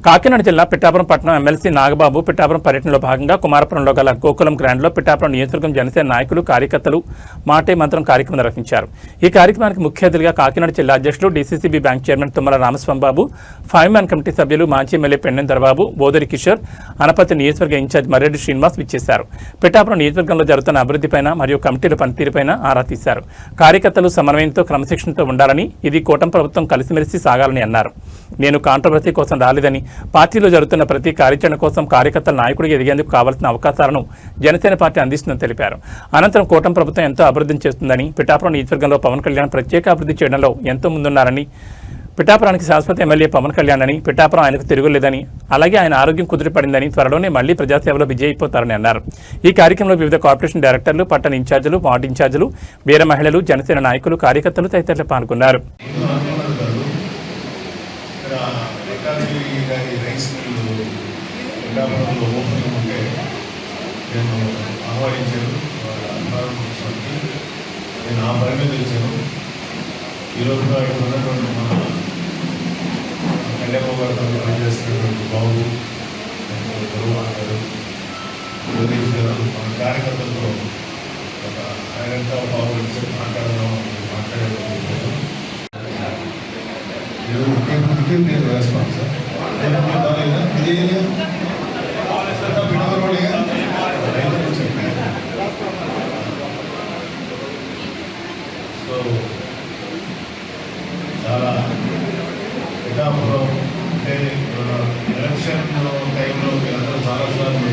కాకినాడ జిల్లా పిఠాపురం పట్టణం ఎమ్మెల్సీ నాగబాబు పిఠాపురం పర్యటనలో భాగంగా కుమారపురంలో గల గోకులం గ్రాండ్లో పిఠాపురం నియోజకవర్గం జనసేన నాయకులు కార్యకర్తలు మాటే మంత్రం కార్యక్రమం నిర్వహించారు. ఈ కార్యక్రమానికి ముఖ్య అతిథిగా కాకినాడ జిల్లా అధ్యక్షుడు DCCB bank chairman Tummala Ramaswamibabu, 5 man committee సభ్యులు మాజీ ఎమ్మెల్యే పెన్నెందరబాబు, బోదరి కిషోర్, అనపతి నియోజకవర్గ ఇన్ఛార్జ్ మర్రెడ్డి శ్రీనివాస్ విచ్చేశారు. పిఠాపురం నియోజకవర్గంలో జరుగుతున్న అభివృద్ధిపైన మరియు కమిటీల పనితీరుపైన ఆరా తీశారు. కార్యకర్తలు సమన్వయంతో క్రమశిక్షణతో ఉండాలని, ఇది కూటమి ప్రభుత్వం కలిసిమెలిసి సాగాలని అన్నారు. నేను కాంట్రవర్సీ కోసం రాలేదని, పార్టీలో జరుగుతున్న ప్రతి కార్యాచరణ కోసం కార్యకర్తల నాయకుడికి ఎదిగేందుకు కావాల్సిన అవకాశాలను జనసేన పార్టీ అందిస్తుందని తెలిపారు. అనంతరం కూటమి ప్రభుత్వం ఎంతో అభివృద్ధి చేస్తుందని, పిఠాపురం నియోజకవర్గంలో పవన్ కళ్యాణ్ ప్రత్యేక అభివృద్ధి చేయడంలో ఎంతో ముందున్నారని, పిఠాపురానికి శాశ్వత ఎమ్మెల్యే పవన్ కళ్యాణ్ అని, పిఠాపురం ఆయనకు తిరుగులేదని, అలాగే ఆయన ఆరోగ్యం కుదిరిపడిందని, త్వరలోనే మళ్లీ ప్రజాసేవలో విజయ్ అయిపోతారని అన్నారు. ఈ కార్యక్రమంలో వివిధ కార్పొరేషన్ డైరెక్టర్లు, పట్టణ ఇన్ఛార్జీలు, వార్డు ఇన్ఛార్జీలు, వీర మహిళలు, జనసేన నాయకులు, కార్యకర్తలు తదితరులు పాల్గొన్నారు. నేను ఆహ్వానించాను. నేను ఆ పని మీద వచ్చాను. ఈరోజు ఇక్కడ ఉన్నటువంటి మన కళ్యాణ గారితో పనిచేస్తున్నటువంటి బాబు గారు, యోగేష్ గారు, మన కార్యకర్తలతో ఒక ఐదంతా బాబు మాట్లాడడం రెస్పాన్స్ సో చాలా పిఠాపురం అంటే ఎలక్షన్ టైంలో మీరందరూ చాలాసార్లు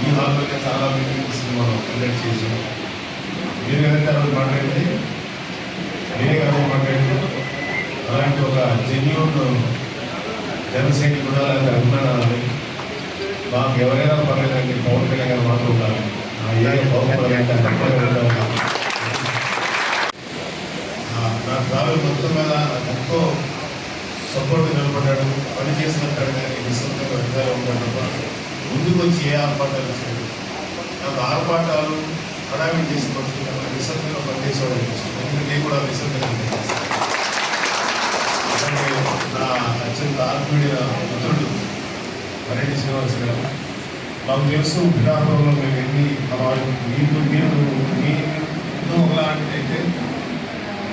ఈ హాల్లోనే చాలా మీటింగ్స్ మనం కండక్ట్ చేసాం. మీరు కనుక రోజు మాట్లాడితే మీరే కదా మాట్లాడితే అలాంటి ఒక జెన్యూన్ జనసేన కూడా అలాంటి అభిమానాలని మాకు ఎవరైనా పర్లేదండి, పవన్ కళ్యాణ్ గారు మాత్రం ఉండాలి. ఏ బాగుపడాలంటే నా ట్రావెల్ మొత్తం మీద ఎంతో సపోర్ట్ నిలబడ్డాడు. పని చేసినట్టు కానీ నిశ్శబ్దంగా విధాలు ఉంటాడు. ముందుకు వచ్చి ఏ ఆర్పాటాలు వచ్చాడు, నాకు ఆర్పాటాలు హడావిడి చేసుకోవచ్చు, నిశ్శబ్దంగా పనిచేసేవాడు. ఎందుకంటే నేను కూడా నిశ్శబ్దంగా పనిచేస్తాను. నా అత్యంత ఆత్మీయుడైన మిత్రుడు మర్రెడ్డి శ్రీనివాస్ గారు, మాకు తెలుసు పిఠాపురంలో మేము ఎన్ని మీరు ఒకలాంటి అయితే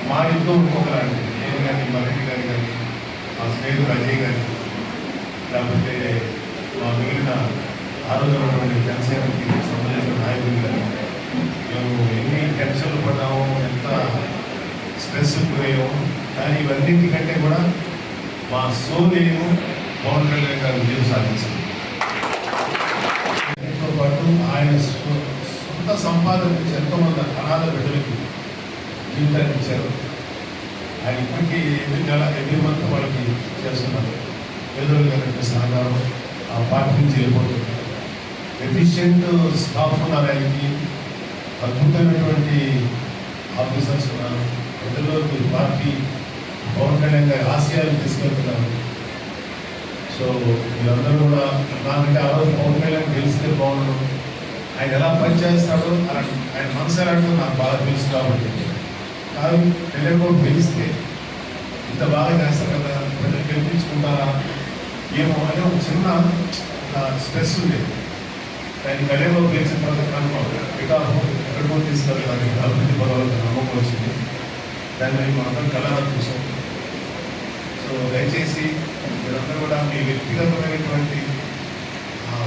మా ఇంట్లో ఇంకొకలాంటి, నేను కానీ మర్రెడ్డి గారు కానీ, మా స్నేహితుడు అజయ్ గారి, లేకపోతే మా మిగిలిన ఆరోగ్యమైనటువంటి జనసేనకి సంబంధించిన నాయకులు కానీ, మేము ఎన్ని టెన్షన్లు పడ్డామో, ఎంత స్ట్రెస్ గురయ్యామో, కానీ ఇవన్నింటికంటే కూడా మా సోదరిను పవన్ కళ్యాణ్ గారు విజయం సాధించారు. దీంతో పాటు ఆయన సొంత సంపాదన నుంచి ఎంతోమంది అనాథ బిడ్డలకి జీవితాన్ని ఇచ్చారు. ఆయన ఇప్పటికీ ఎవ్రీ మంత్ వాళ్ళకి చేస్తున్నారు. పేదలు గారి సహకారం ఆ పార్టీ నుంచి వెళ్ళిపోతుంది. ఎఫిషియెంట్ స్టాఫ్ ఉన్నారు, ఆయనకి అద్భుతమైనటువంటి ఆఫీసర్స్ ఉన్నారు. ప్రజల్లోకి పార్టీ పవన్ కళ్యాణ్ గారి ఆశయాలు తీసుకెళ్తున్నారు. సో మీరందరూ కూడా నాకంటే ఆ రోజు పవన్ కళ్యాణ్ తెలిస్తే బాగుండు, ఆయన ఎలా పనిచేస్తాడో ఆయన మనసు ఎలాంటో నాకు బాగా తెలుసు. కాబట్టి కాదు కళ్యాణ్ బాబు తెలిస్తే ఇంత బాగా చేస్తారు కదా, ప్రజలు గెలిపించుకుంటారా ఏమో అనే ఒక చిన్న స్ట్రెస్ ఉండేది. ఆయన కళ్యాణ్ బాబు గెలిచిన తర్వాత కనుక పిఠాపురం ఎక్కడికో తీసుకెళ్ళాలి, అభివృద్ధి పదవులకు నమ్మకం వచ్చింది. దాన్ని మేము అందరం కళ్ళారా చూసాం. సో దయచేసి మీరందరూ కూడా మీ వ్యక్తిగతమైనటువంటి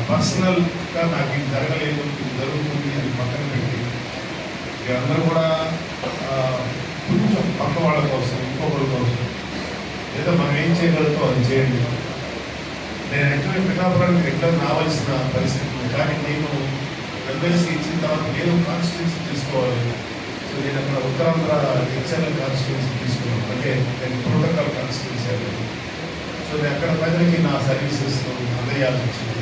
పర్సనల్గా నాకు ఇది జరగలేదు, ఇది జరుగుతుంది అని పక్కన పెట్టి మీరందరూ కూడా కొంచెం పక్క వాళ్ళ కోసం, ఇంకొకరి కోసం ఏదో మనం ఏం చేయగలుగుతాం అది చేయండి. నేను యాక్చువల్లీ పిఠాపురానికి రెగ్యులర్ రావాల్సిన పరిస్థితి ఉంది, కానీ నేను ఎమ్మెల్సీ ఇచ్చిన తర్వాత నేను కాన్స్టిట్యూన్సీ తీసుకోవాలి. సో నేను అక్కడ ఉత్తరాంధ్ర హెచ్ఎల్ఎల్ కాన్స్టిట్యూన్సీ తీసుకున్నాను, అంటే నేను ప్రోటోకాల్ కాన్స్టిట్యూన్సీ అయ్యాను. సో నేను అక్కడ ప్రజలకి నా సర్వీసెస్ అందజేయాల్సి వచ్చింది.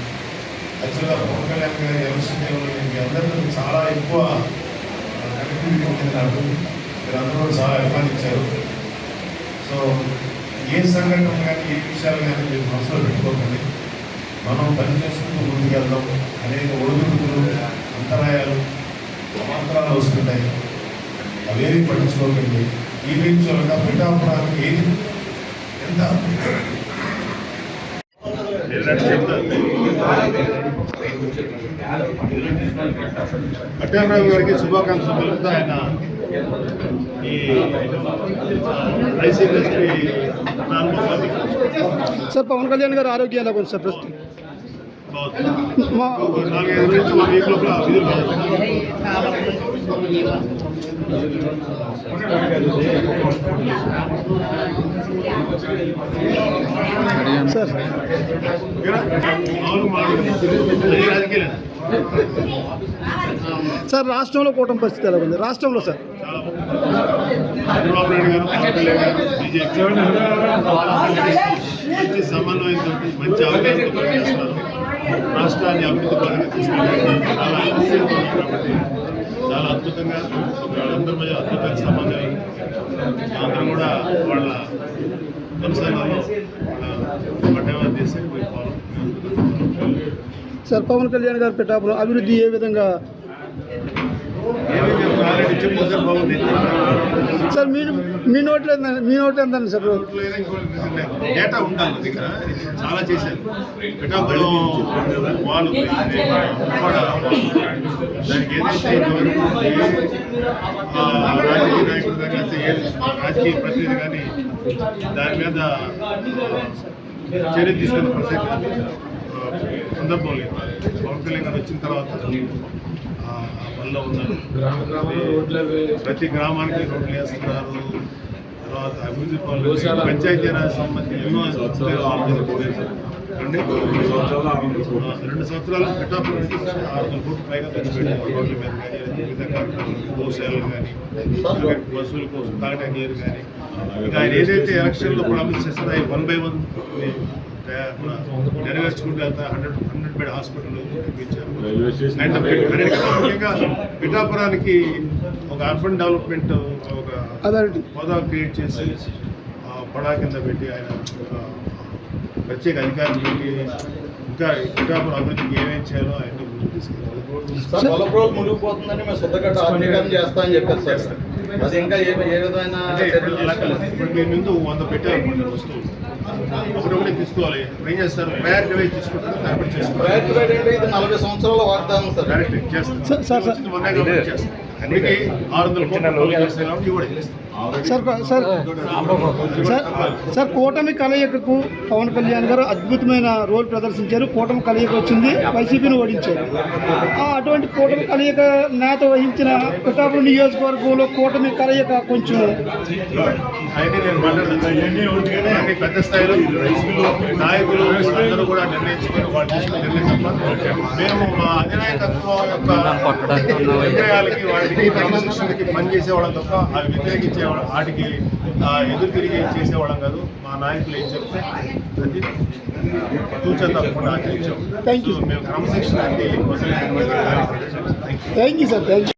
యాక్చువల్గా పవన్ కళ్యాణ్ గారి ఎలక్షన్ టైంలో మీ అందరికీ చాలా ఎక్కువ కనెక్టివిటీ ఉంటుంది నాకు. మీరందరూ కూడా చాలా అభిమానించారు. సో ఏ సంఘటన కానీ ఏ విషయాలు కానీ మీరు మనసులో పెట్టుకోకండి. మనం పని చేసుకుంటూ ముందుకెళ్దాం. అనేక ఒడిదుడుకులు, అంతరాయాలు, అవాంతరాలు వస్తుంటాయి, అవేవి పట్టించుకోకండి. ఈవెంచువల్గా పిఠాపురానికి ఏది ఎంత అటర్రావు గారికి శుభాకాంక్షలు తెలుపుతూ ఆయన ఈ I C industry sir Pavan Kalyan గారు ఆరోగ్యం ఎలా ఉంది సార్ ప్రస్తుతం? నాలుగైదు నుంచి ఒక వీక్ లోపల విధులు సార్ రాజకీయాలు సార్ రాష్ట్రంలో కూటమి పరిస్థితి ఎలా ఉంది? రాష్ట్రంలో సార్ చంద్రబాబు నాయుడు గారు, పవన్ కళ్యాణ్ గారు, బీజేపీ మంచి సమన్వయంతో మంచి అవగాహనతో పనిచేస్తున్నారు. రాష్ట్రాన్ని అభివృద్ధి పరంగా తీసుకెళ్ళడానికి చాలా నిశ్చయంతో ఉన్నారు కాబట్టి చాలా అద్భుతంగా వాళ్ళందరి మధ్య అద్భుతంగా సమన్వయం అందరూ కూడా వాళ్ళ జనసేనలో పట్టేవారు చేసే పోయి ఫాలో. సార్ పవన్ కళ్యాణ్ గారు పిఠాపురం అభివృద్ధి ఏ విధంగా ఆల్రెడీ చెప్పుకోసారి బాగుంది. సార్ మీ నోట్లో ఎంతండి సార్? డేటా ఉండాలి నా దగ్గర. చాలా చేశారు. పిఠాపురం వాళ్ళు దానికి ఏదైతే ఇంతవరకు రాజకీయ నాయకుడు కానీ అయితే రాజకీయ ప్రతినిధి కానీ దాని మీద చర్య తీసుకున్న ప్రసక్తి సందర్భం లేదు. పవన్ కళ్యాణ్ గారు వచ్చిన తర్వాత పనిలో ఉన్నారు. ప్రతి గ్రామానికి రోడ్లు వేస్తున్నారు. తర్వాత అభివృద్ధి పనులు, పంచాయతీరాజ్ సంబంధించి ఎన్నో అంటే 2 సంవత్సరాలు పిఠాపురం నుంచి 600 కోట్లు పైగా ఖర్చు పెట్టారు. రోడ్ల మీద కానీ వివిధ కార్యక్రమాలు, గోశాలలు కానీ, బస్సుల కోసం తాగటం నీరు కానీ, ఇంకా ఆయన ఏదైతే ఎలక్షన్లో ప్రామిస్ చేస్తున్నారో 1 by 1 నెరవేర్చుకుంటూ వెళ్తా 100 బెడ్ హాస్పిటల్ నిర్మించారు. అండ్ ముఖ్యంగా పిఠాపురానికి ఒక అర్బన్ డెవలప్మెంట్ ఒక హోదా క్రియేట్ చేసి పడా కింద పెట్టి ఆయన ప్రత్యేక అధికారులు పెట్టి ఇంకా పిఠాపురం అభివృద్ధికి ఏమేమి చేయాలో ఆయన ముందుకు తీసుకెళ్ళాలి. మునిగిపోతుందని మేము శుద్ధగడ్డ ఆధునీకరణ చేస్తా అని చెప్పారు సార్. అది ఇంకా ఏ విధమైన ఇప్పుడు మీ ముందు 100 పెట్టాలనుకుంటారు వస్తువులు. ఒకటి తీసుకోవాలి. ఏం చేస్తారు? ప్రయారిటీ వైజ్ తీసుకుంటారు. దాన్ని చేసుకోవాలి. ఇది 40 సంవత్సరాల వాగ్దానం సార్. డైరెక్ట్ చేస్తారు. 600 కోట్లు చేస్తారు కాబట్టి ఇవి కూడా చేస్తారు. సార్ కూటమి కలయికకు పవన్ కళ్యాణ్ గారు అద్భుతమైన రోల్ ప్రదర్శించారు. కూటమి కలయిక వచ్చింది, వైసీపీని ఓడించారు. అటువంటి కూటమి కలయిక నేత వహించిన పిఠాపురం నియోజకవర్గంలో కూటమి కలయిక కొంచెం అయితే నేను మాట్లాడుతున్నాను. పెద్ద స్థాయిలో నాయకులు అందరూ కూడా నిర్ణయించుకొని వాళ్ళు తీసుకుని నిర్ణయం తప్ప మేము మా అధినాయకత్వం యొక్క నిర్ణయాలకి వాటికి క్రమశిక్షణకి పనిచేసేవాళ్ళం తప్ప అవి వ్యతిరేకించే వాటికి ఎదురు తిరిగి చేసేవాళ్ళం కాదు. మా నాయకులు ఏం చెప్తే అది తూచా తప్పకుండా ఆచరించాం. మేము క్రమశిక్షణకి thank you sir. Thank you.